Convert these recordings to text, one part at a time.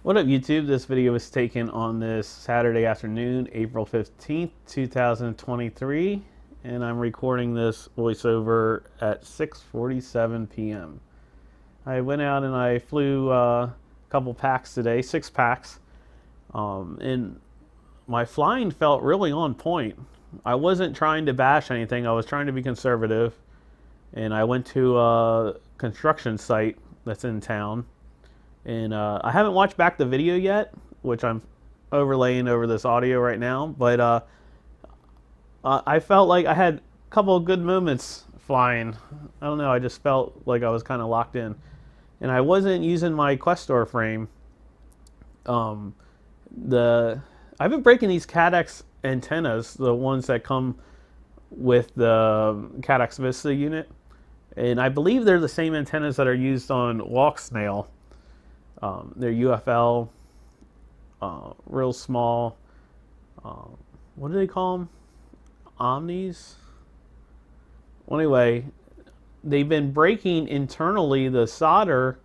What up, YouTube? This video was taken on this Saturday afternoon, April 15th, 2023, and I'm recording this voiceover at 6:47 p.m. I went out and I flew a couple packs today, 6 packs, and my flying felt really on point. I wasn't trying to bash anything, I was trying to be conservative, and I went to a construction site that's in town. And I haven't watched back the video yet, which I'm overlaying over this audio right now. But I felt like I had a couple of good moments flying. I don't know. I just felt like I was kind of locked in, and I wasn't using my Questor frame. Um, the I've been breaking these Cadex antennas, the ones that come with the Cadex Vista unit, and I believe they're the same antennas that are used on Walk Snail. They're UFL, real small. What do they call them? Omnis? Well, anyway, they've been breaking internally the solder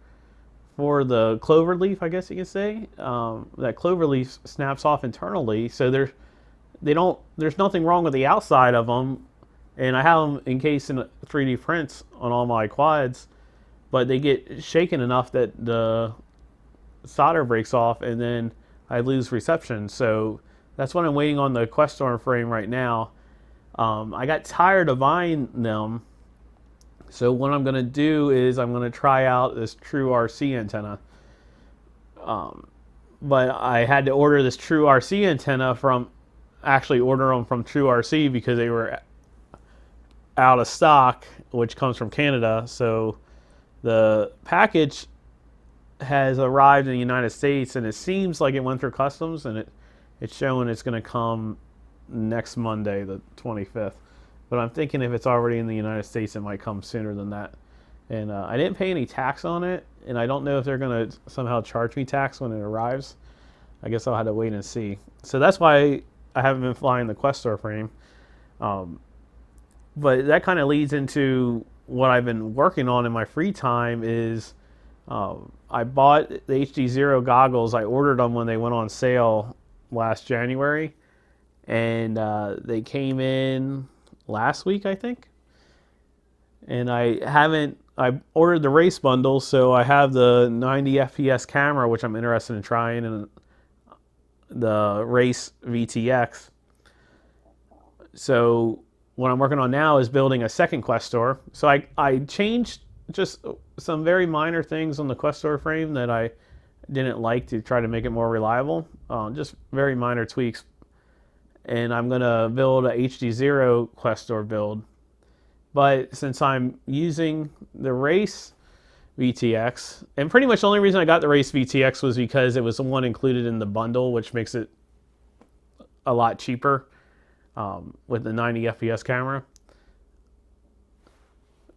for the cloverleaf, I guess you can say. That cloverleaf snaps off internally, so there's nothing wrong with the outside of them, and I have them encased in 3D prints on all my quads, but they get shaken enough that the solder breaks off and then I lose reception. So that's what I'm waiting on the Questor frame right now. I got tired of buying them, so what I'm going to do is I'm going to try out this True RC antenna. But I had to order this True RC antenna order them from True RC because they were out of stock, which comes from Canada. So the package has arrived in the United States, and it seems like it went through customs, and it's showing it's going to come next Monday, the 25th. But I'm thinking if it's already in the United States, it might come sooner than that. And I didn't pay any tax on it, and I don't know if they're going to somehow charge me tax when it arrives. I guess I'll have to wait and see. So that's why I haven't been flying the Questor frame. But that kind of leads into what I've been working on in my free time is I bought the HD Zero goggles. I ordered them when they went on sale last January, and they came in last week, I think. And I ordered the race bundle, so I have the 90 FPS camera, which I'm interested in trying, and the race VTX. So what I'm working on now is building a second Questor. So I changed just some very minor things on the Questor frame that I didn't like to try to make it more reliable. Just very minor tweaks. And I'm going to build a HD Zero Questor build. But since I'm using the race VTX, and pretty much the only reason I got the race VTX was because it was the one included in the bundle, which makes it a lot cheaper with the 90 FPS camera.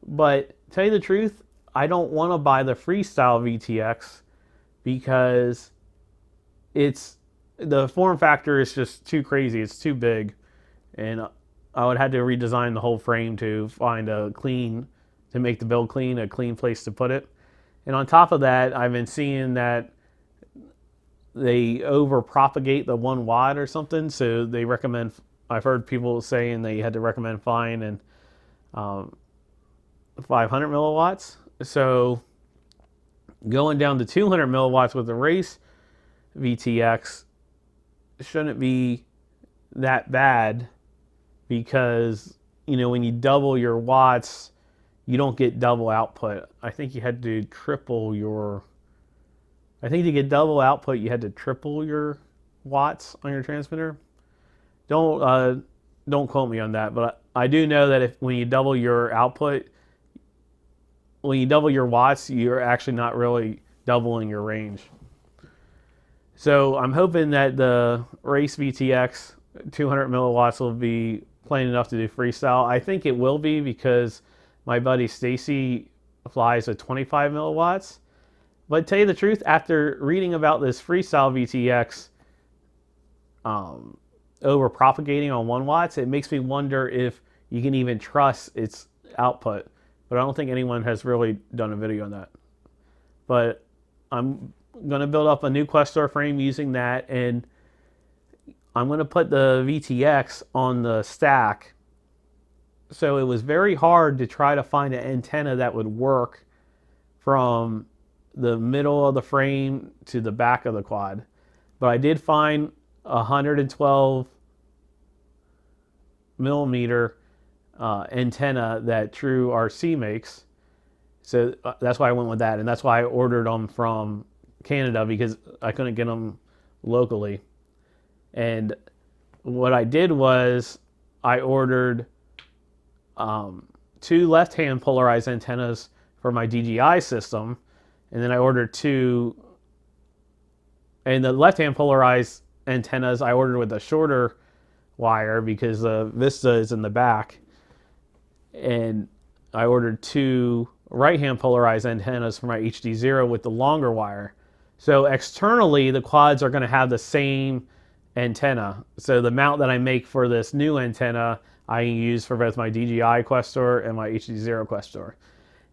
But to tell you the truth, I don't want to buy the Freestyle VTX because the form factor is just too crazy. It's too big, and I would have to redesign the whole frame to find to make the build clean, a clean place to put it. And on top of that, I've been seeing that they over propagate the 1 watt or something. So they recommend. I've heard people saying they had to recommend flying in 500 milliwatts. So going down to 200 milliwatts with the race VTX shouldn't be that bad, because when you double your watts, you don't get double output. I think you had to triple your. I think to get double output, you had to triple your watts on your transmitter. Don't quote me on that, but I do know that when you double your output, when you double your watts, you're actually not really doubling your range. So I'm hoping that the race VTX 200 milliwatts will be plain enough to do freestyle. I think it will be, because my buddy Stacy flies a 25 milliwatts. But to tell you the truth, after reading about this freestyle VTX over propagating on 1 watts, it makes me wonder if you can even trust its output. But I don't think anyone has really done a video on that. But I'm going to build up a new Questor frame using that, and I'm going to put the VTX on the stack. So it was very hard to try to find an antenna that would work from the middle of the frame to the back of the quad. But I did find a 112 millimeter antenna that True RC makes. So that's why I went with that, and that's why I ordered them from Canada, because I couldn't get them locally. And what I did was I ordered 2 left-hand polarized antennas for my DJI system, and then I ordered 2. And the left-hand polarized antennas I ordered with a shorter wire because the Vista is in the back, and I ordered 2 right-hand polarized antennas for my HD0 with the longer wire. So externally, the quads are going to have the same antenna. So the mount that I make for this new antenna, I use for both my DJI Questor and my HD0 Questor.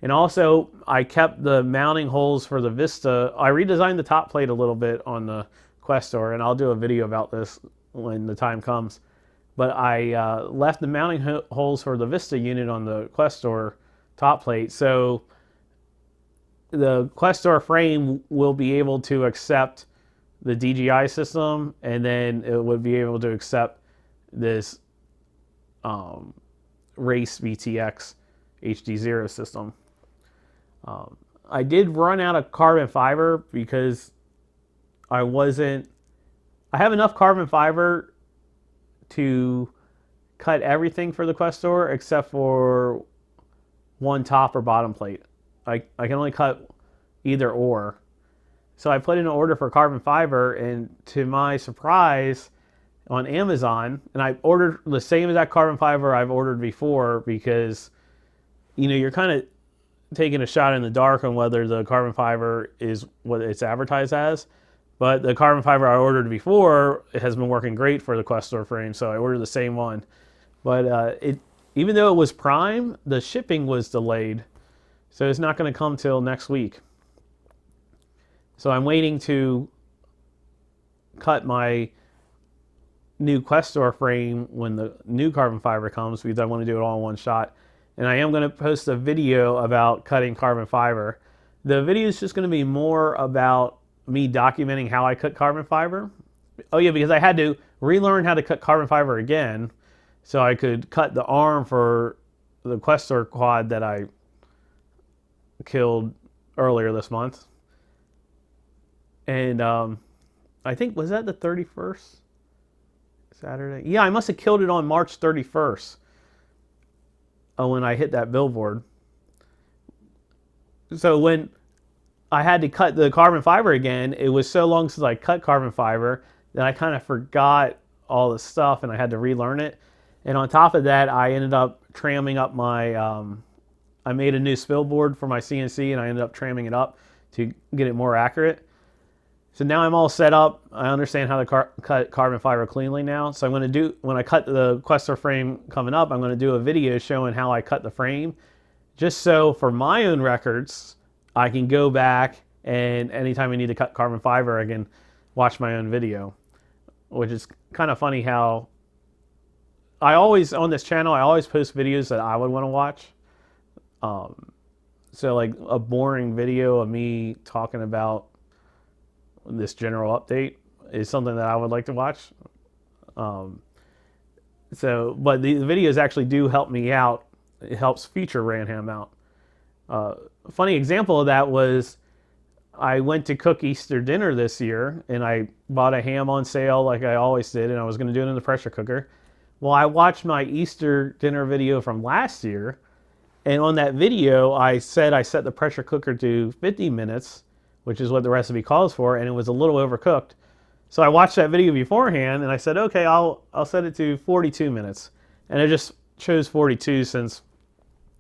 And also, I kept the mounting holes for the Vista. I redesigned the top plate a little bit on the Questor, and I'll do a video about this when the time comes. But I left the mounting holes for the Vista unit on the Questor top plate, so the Questor frame will be able to accept the DJI system, and then it would be able to accept this Race VTX HD0 system. I did run out of carbon fiber because I have enough carbon fiber to cut everything for the Questor except for one top or bottom plate. I can only cut either or. So I put in an order for carbon fiber, and to my surprise, on Amazon, and I ordered the same exact carbon fiber I've ordered before, because you're kind of taking a shot in the dark on whether the carbon fiber is what it's advertised as. But the carbon fiber I ordered before, it has been working great for the Questor frame, so I ordered the same one. But even though it was Prime, the shipping was delayed, so it's not going to come till next week. So I'm waiting to cut my new Questor frame when the new carbon fiber comes, because I want to do it all in one shot. And I am going to post a video about cutting carbon fiber. The video is just going to be more about me documenting how I cut carbon fiber. Oh yeah, because I had to relearn how to cut carbon fiber again, so I could cut the arm for the Questor quad that I killed earlier this month. And I think, was that the 31st? Saturday? Yeah, I must have killed it on March 31st when I hit that billboard. So when I had to cut the carbon fiber again, it was so long since I cut carbon fiber that I kind of forgot all the stuff, and I had to relearn it. And on top of that, I ended up tramming up my, I made a new spill board for my CNC, and I ended up tramming it up to get it more accurate. So now I'm all set up. I understand how to cut carbon fiber cleanly now. So I'm going to do, when I cut the Questor frame coming up, I'm going to do a video showing how I cut the frame, just so for my own records, I can go back, and anytime I need to cut carbon fiber, I can watch my own video. Which is kind of funny how I always, on this channel, I always post videos that I would want to watch. So like a boring video of me talking about this general update is something that I would like to watch. But the videos actually do help me out. It helps feature Ranham out. A funny example of that was I went to cook Easter dinner this year, and I bought a ham on sale like I always did, and I was going to do it in the pressure cooker. Well, I watched my Easter dinner video from last year, and on that video I said I set the pressure cooker to 50 minutes, which is what the recipe calls for, and it was a little overcooked. So I watched that video beforehand, and I said, okay, I'll set it to 42 minutes. And I just chose 42 since,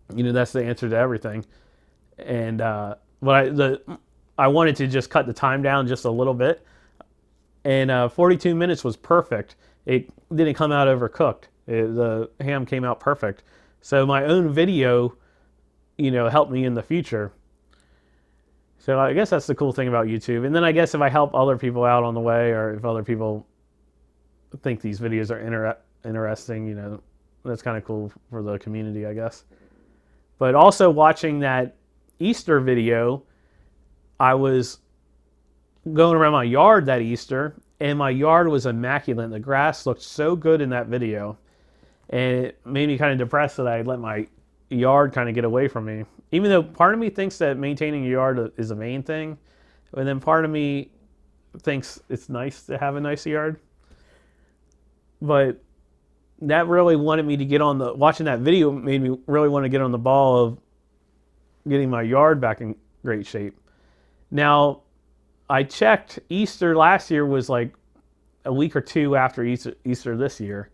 that's the answer to everything. And I wanted to just cut the time down just a little bit. And 42 minutes was perfect. It didn't come out overcooked. The ham came out perfect. So my own video, helped me in the future. So I guess that's the cool thing about YouTube. And then I guess if I help other people out on the way, or if other people think these videos are interesting, that's kind of cool for the community, I guess. But also watching that Easter video, I was going around my yard that Easter, and my yard was immaculate. The grass looked so good in that video, and it made me kind of depressed that I let my yard kind of get away from me. Even though part of me thinks that maintaining your yard is the main thing, and then part of me thinks it's nice to have a nice yard. But that really wanted me to get on watching that video made me really want to get on the ball of getting my yard back in great shape. Now, I checked, Easter last year was like a week or two after Easter this year.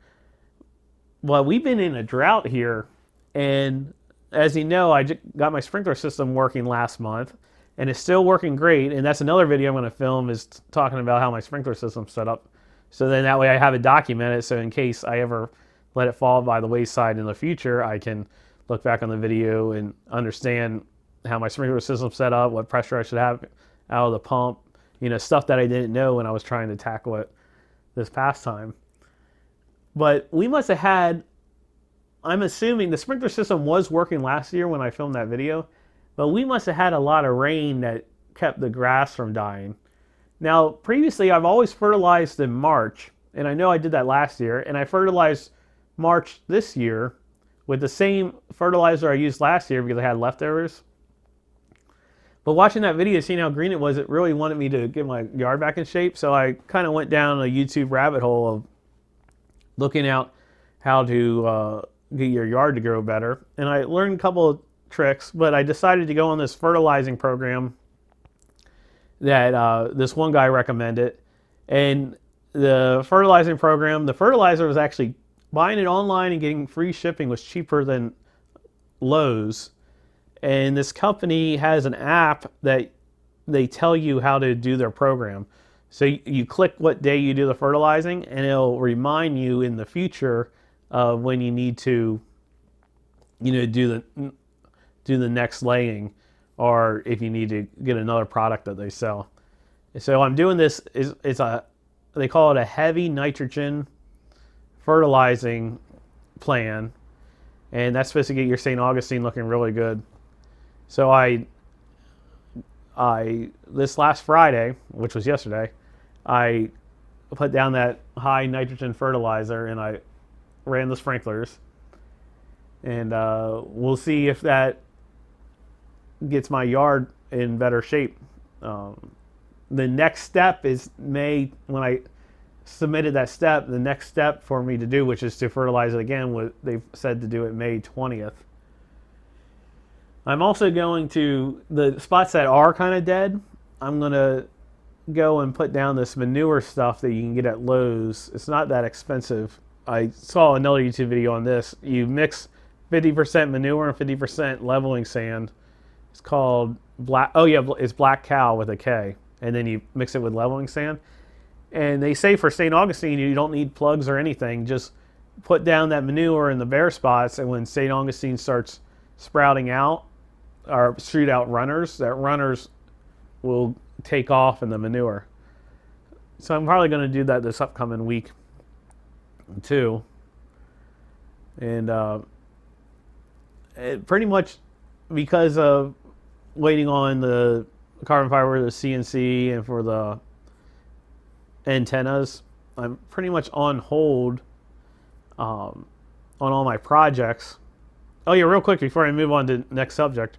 Well, we've been in a drought here, and as you know, I got my sprinkler system working last month, and it's still working great, and that's another video I'm going to film, is talking about how my sprinkler system's set up. So then that way I have it documented, so in case I ever let it fall by the wayside in the future, I can look back on the video and understand how my sprinkler system's set up, what pressure I should have out of the pump, stuff that I didn't know when I was trying to tackle it this past time. But we must have had, I'm assuming the sprinkler system was working last year when I filmed that video, but we must have had a lot of rain that kept the grass from dying. Now, previously I've always fertilized in March, and I know I did that last year, and I fertilized March this year with the same fertilizer I used last year because I had leftovers. But watching that video, seeing how green it was, it really wanted me to get my yard back in shape. So I kind of went down a YouTube rabbit hole of looking out how to get your yard to grow better. And I learned a couple of tricks, but I decided to go on this fertilizing program that this one guy recommended. And the fertilizing program, the fertilizer was actually, buying it online and getting free shipping was cheaper than Lowe's. And this company has an app that they tell you how to do their program. So you click what day you do the fertilizing, and it'll remind you in the future of when you need to, do the next laying, or if you need to get another product that they sell. So I'm doing this. They call it a heavy nitrogen fertilizing plan, and that's supposed to get your St. Augustine looking really good. So I this last Friday, which was yesterday, I put down that high nitrogen fertilizer and I ran the sprinklers, and we'll see if that gets my yard in better shape. The next step is May. When I submitted that step, the next step for me to do, which is to fertilize it again, they've said to do it May 20th. I'm also going to, the spots that are kind of dead, I'm going to go and put down this manure stuff that you can get at Lowe's. It's not that expensive. I saw another YouTube video on this. You mix 50% manure and 50% leveling sand. It's called it's Black Cow with a K. And then you mix it with leveling sand. And they say for St. Augustine, you don't need plugs or anything. Just put down that manure in the bare spots, and when St. Augustine starts sprouting out, or shoot out runners, that runners will take off in the manure. So I'm probably going to do that this upcoming week too. And pretty much because of waiting on the carbon fiber, the CNC, and for the antennas, I'm pretty much on hold on all my projects. Oh yeah, real quick before I move on to the next subject.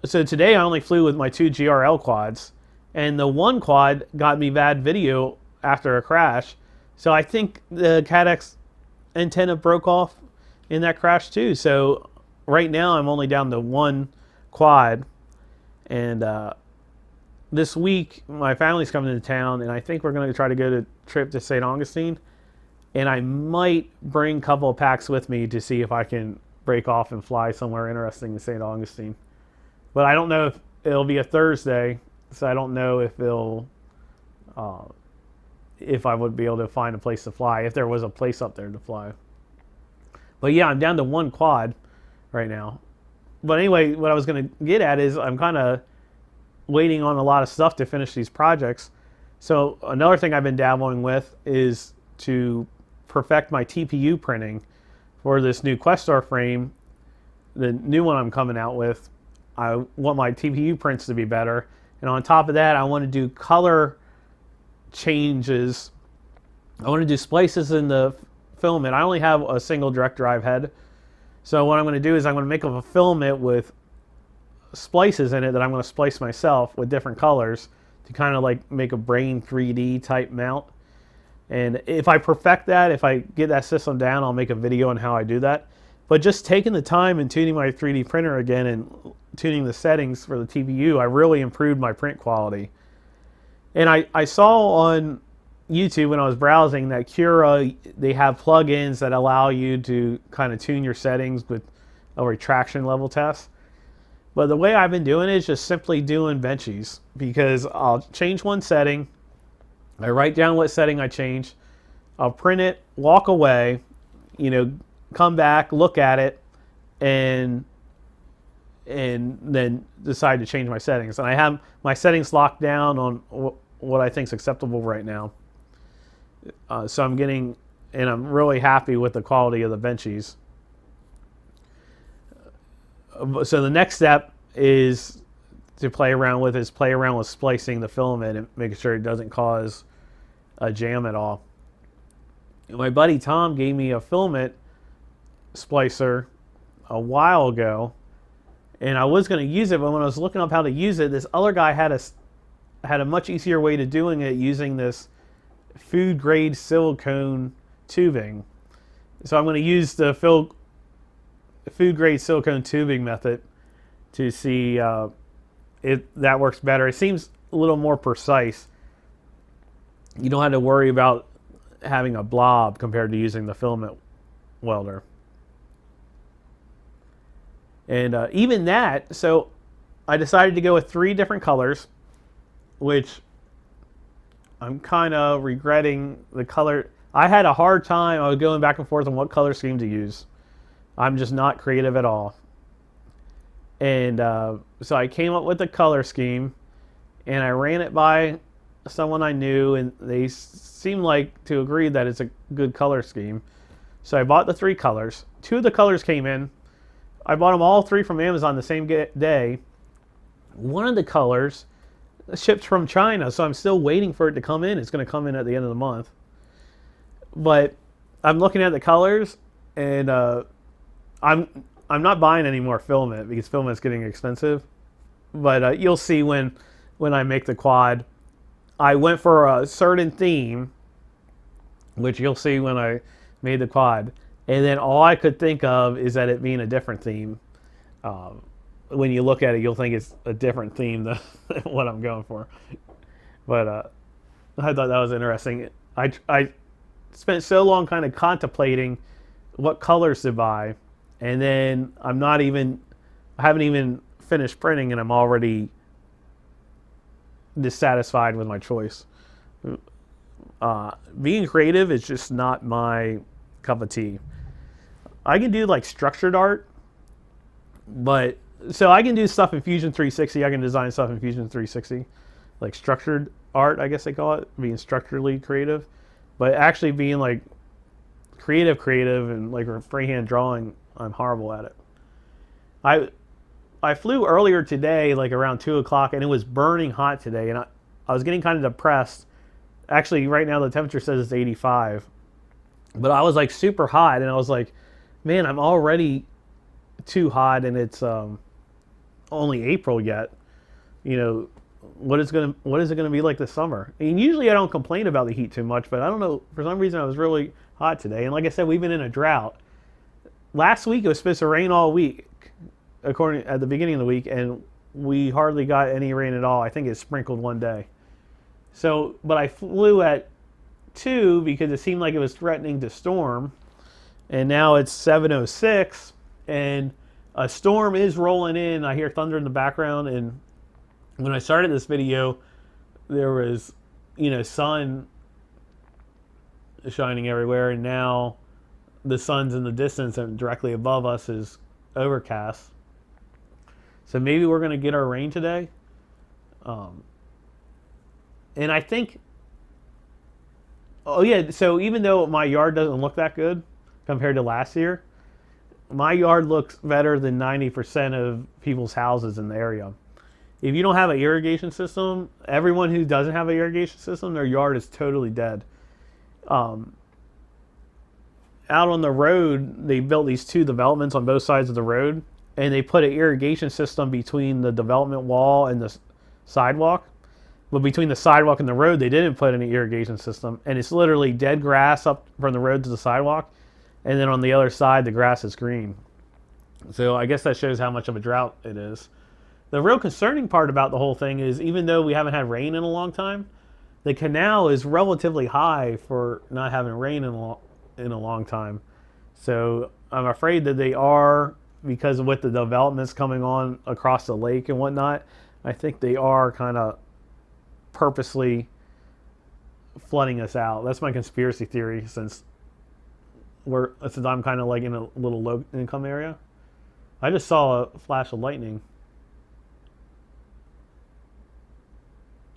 So today I only flew with my 2 GRL quads, and the one quad got me bad video after a crash. So I think the Cadex antenna broke off in that crash too. So right now I'm only down to 1 quad, and this week my family's coming to town, and I think we're going to try to go to trip to St. Augustine, and I might bring a couple of packs with me to see if I can break off and fly somewhere interesting in St. Augustine. But I don't know if it'll be a Thursday, so I don't know if if I would be able to find a place to fly, if there was a place up there to fly. But yeah, I'm down to 1 quad right now. But anyway, what I was going to get at is I'm kind of waiting on a lot of stuff to finish these projects. So another thing I've been dabbling with is to perfect my TPU printing for this new Questar frame, the new one I'm coming out with. I want my TPU prints to be better. And on top of that, I want to do color changes. I want to do splices in the filament. I only have a single direct drive head. So what I'm going to do is I'm going to make up a filament with splices in it that I'm going to splice myself with different colors to kind of like make a Brain 3D type mount. And if I perfect that, if I get that system down, I'll make a video on how I do that. But just taking the time and tuning my 3D printer again and tuning the settings for the TPU, I really improved my print quality. And I saw on YouTube when I was browsing that Cura, they have plugins that allow you to kind of tune your settings with a retraction level test. But the way I've been doing it is just simply doing benchies, because I'll change one setting, I write down what setting I changed, I'll print it, walk away, come back, look at it, and then decide to change my settings. And I have my settings locked down on what I think is acceptable right now. So I'm really happy with the quality of the benchies. So the next step is to play around with splicing the filament and making sure it doesn't cause a jam at all. My buddy Tom gave me a filament splicer a while ago, and I was going to use it, but when I was looking up how to use it, this other guy had a much easier way to doing it using this food grade silicone tubing. So I'm going to use the food grade silicone tubing method to see if that works better. It seems a little more precise. You don't have to worry about having a blob compared to using the filament welder. And even that, so I decided to go with 3 different colors, which I'm kind of regretting the color. I had a hard time. I was going back and forth on what color scheme to use. I'm just not creative at all. And so I came up with a color scheme, and I ran it by someone I knew, and they seemed like to agree that it's a good color scheme. So I bought the 3 colors. 2 of the colors came in. I bought them all 3 from Amazon the same day. One of the colors shipped from China, so I'm still waiting for it to come in. It's going to come in at the end of the month. But I'm looking at the colors, and I'm not buying any more filament because filament's getting expensive. But you'll see when I make the quad. I went for a certain theme, which you'll see when I made the quad. And then all I could think of is that it being a different theme. When you look at it, you'll think it's a different theme than what I'm going for. But I thought that was interesting. I spent so long kind of contemplating what colors to buy, and then I haven't even finished printing, and I'm already dissatisfied with my choice. Being creative is just not my cup of tea. I can do like structured art, but so I can do stuff in Fusion 360. I can design stuff in Fusion 360, like structured art, I guess they call it, being structurally creative. But actually being like creative and like freehand drawing, I'm horrible at it. I flew earlier today, like around 2 o'clock, and it was burning hot today, and I was getting kind of depressed. Actually, right now the temperature says it's 85, but I was like super hot, and I was like, man, I'm already too hot, and it's only April yet. What is it gonna be like this summer? I mean, usually I don't complain about the heat too much, but I don't know, for some reason I was really hot today. And like I said, we've been in a drought. Last week it was supposed to rain all week, at the beginning of the week, and we hardly got any rain at all. I think it sprinkled one day. So, but I flew at 2 because it seemed like it was threatening to storm, and now it's 7:06, and a storm is rolling in. I hear thunder in the background, and when I started this video, there was, sun shining everywhere, and now the sun's in the distance, and directly above us is overcast. So maybe we're going to get our rain today. Um, and I think, oh yeah, so even though my yard doesn't look that good compared to last year, my yard looks better than 90% of people's houses in the area. If you don't have an irrigation system, everyone who doesn't have an irrigation system, their yard is totally dead. Um, Out on the road, they built these two developments on both sides of the road, and they put an irrigation system between the development wall and the sidewalk. But between the sidewalk and the road, they didn't put any irrigation system, and it's literally dead grass up from the road to the sidewalk, and then on the other side, the grass is green. So I guess that shows how much of a drought it is. The real concerning part about the whole thing is, even though we haven't had rain in a long time, the canal is relatively high for not having rain in a long time. So I'm afraid that they are, because of with the developments coming on across the lake and whatnot, I think they are kind of purposely flooding us out. That's my conspiracy theory, since I'm kind of like in a little low income area. I just saw a flash of lightning.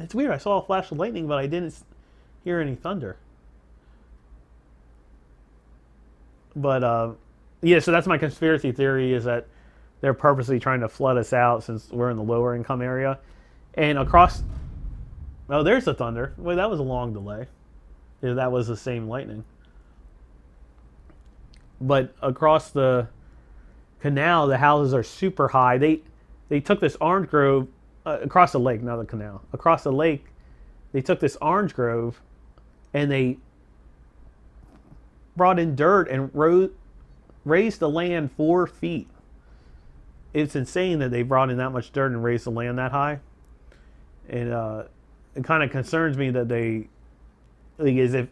It's weird. I saw a flash of lightning, but I didn't hear any thunder. But yeah, so that's my conspiracy theory, is that they're purposely trying to flood us out since we're in the lower income area. And across, oh, there's the thunder. Wait, that was a long delay. If that was the same lightning. But across the canal, the houses are super high. They took this orange grove across the lake, not the canal. Across the lake, they took this orange grove, and they brought in dirt and raised the land 4 feet. It's insane that they brought in that much dirt and raised the land that high. And it kind of concerns me that they, like, as if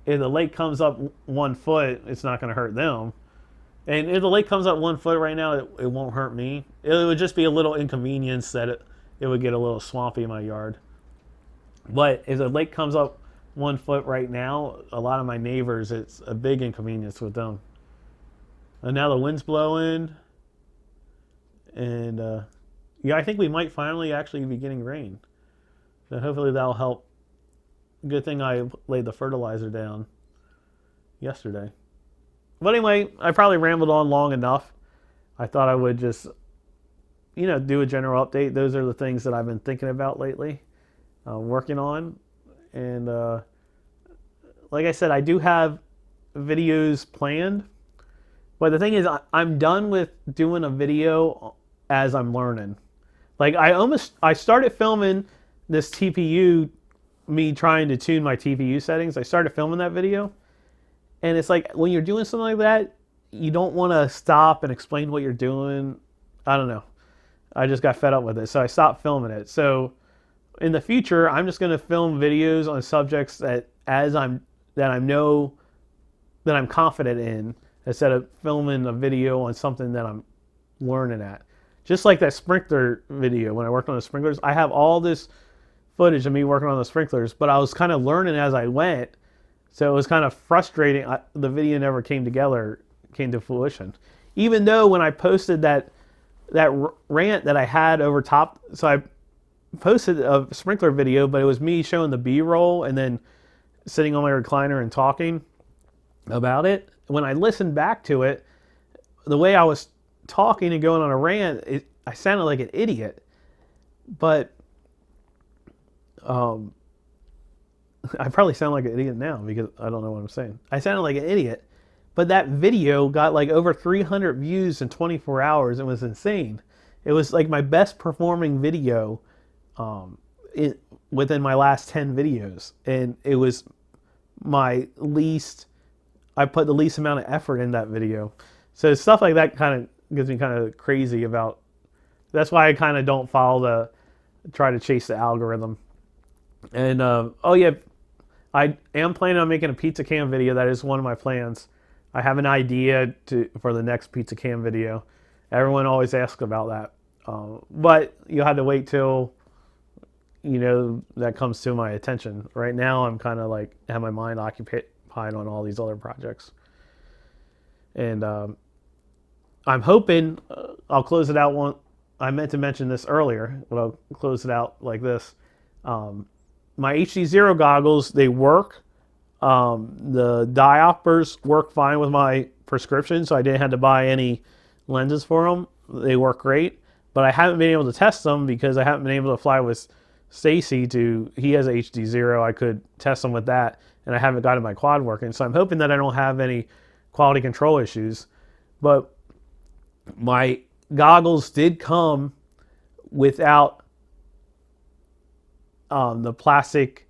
the lake comes up 1 foot, it's not going to hurt them. And if the lake comes up 1 foot right now, it won't hurt me. It would just be a little inconvenience that it would get a little swampy in my yard. But if the lake comes up 1 foot right now, a lot of my neighbors, it's a big inconvenience with them. And now the wind's blowing. And yeah, I think we might finally actually be getting rain. So hopefully that'll help. Good thing I laid the fertilizer down yesterday. But anyway, I probably rambled on long enough. I thought I would just, do a general update. Those are the things that I've been thinking about lately, working on. And like I said, I do have videos planned. But the thing is, I'm done with doing a video as I'm learning. Like, I started filming this TPU, me trying to tune my TPU settings. I started filming that video. And it's like, when you're doing something like that, you don't want to stop and explain what you're doing. I don't know. I just got fed up with it, so I stopped filming it. So in the future, I'm just going to film videos on subjects that I'm confident in, instead of filming a video on something that I'm learning at. Just like that sprinkler video, when I worked on the sprinklers, I have all this footage of me working on the sprinklers, but I was kind of learning as I went. So it was kind of frustrating. The video never came to fruition. Even though when I posted that rant that I had over top, so I posted a sprinkler video, but it was me showing the B-roll and then sitting on my recliner and talking about it. When I listened back to it, the way I was talking and going on a rant, I sounded like an idiot. But I probably sound like an idiot now because I don't know what I'm saying. I sounded like an idiot, but that video got like over 300 views in 24 hours. It was insane. It was like my best performing video within my last 10 videos. And it was I put the least amount of effort in that video. So stuff like that kind of gets me kind of crazy about. That's why I kind of don't try to chase the algorithm. And oh yeah, I am planning on making a pizza cam video. That is one of my plans. I have an idea for the next pizza cam video. Everyone always asks about that, but you'll have to wait till that comes to my attention. Right now, I'm kind of like have my mind occupied on all these other projects, and I'm hoping I'll close it out I meant to mention this earlier, but I'll close it out like this. My HD0 goggles, they work. The diopters work fine with my prescription, so I didn't have to buy any lenses for them. They work great, but I haven't been able to test them because I haven't been able to fly with Stacy. He has HD0. I could test them with that, and I haven't gotten my quad working. So I'm hoping that I don't have any quality control issues. But my goggles did come without the plastic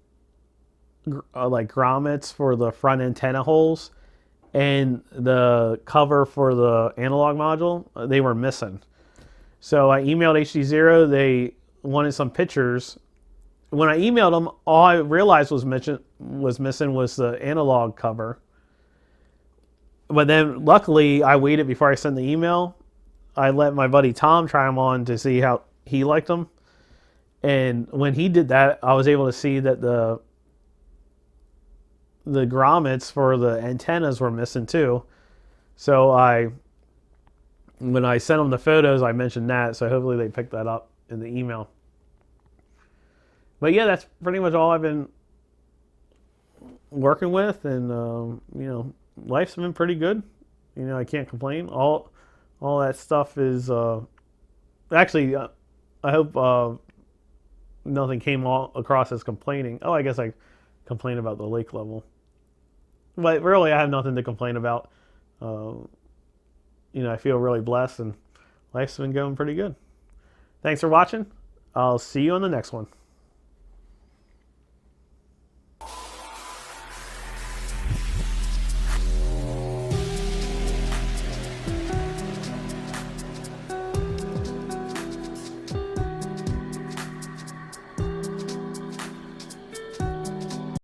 like grommets for the front antenna holes, and the cover for the analog module, they were missing. So I emailed HD0. They wanted some pictures. When I emailed them, all I realized was missing was the analog cover. But then luckily I waited before I sent the email. I let my buddy Tom try them on to see how he liked them. And when he did that, I was able to see that the grommets for the antennas were missing too. So when I sent them the photos, I mentioned that. So hopefully they picked that up in the email. But yeah, that's pretty much all I've been working with, and life's been pretty good. I can't complain. All that stuff is actually. I hope nothing came across as complaining. Oh, I guess I complain about the lake level, but really I have nothing to complain about. I feel really blessed, and life's been going pretty good. Thanks for watching. I'll see you on the next one.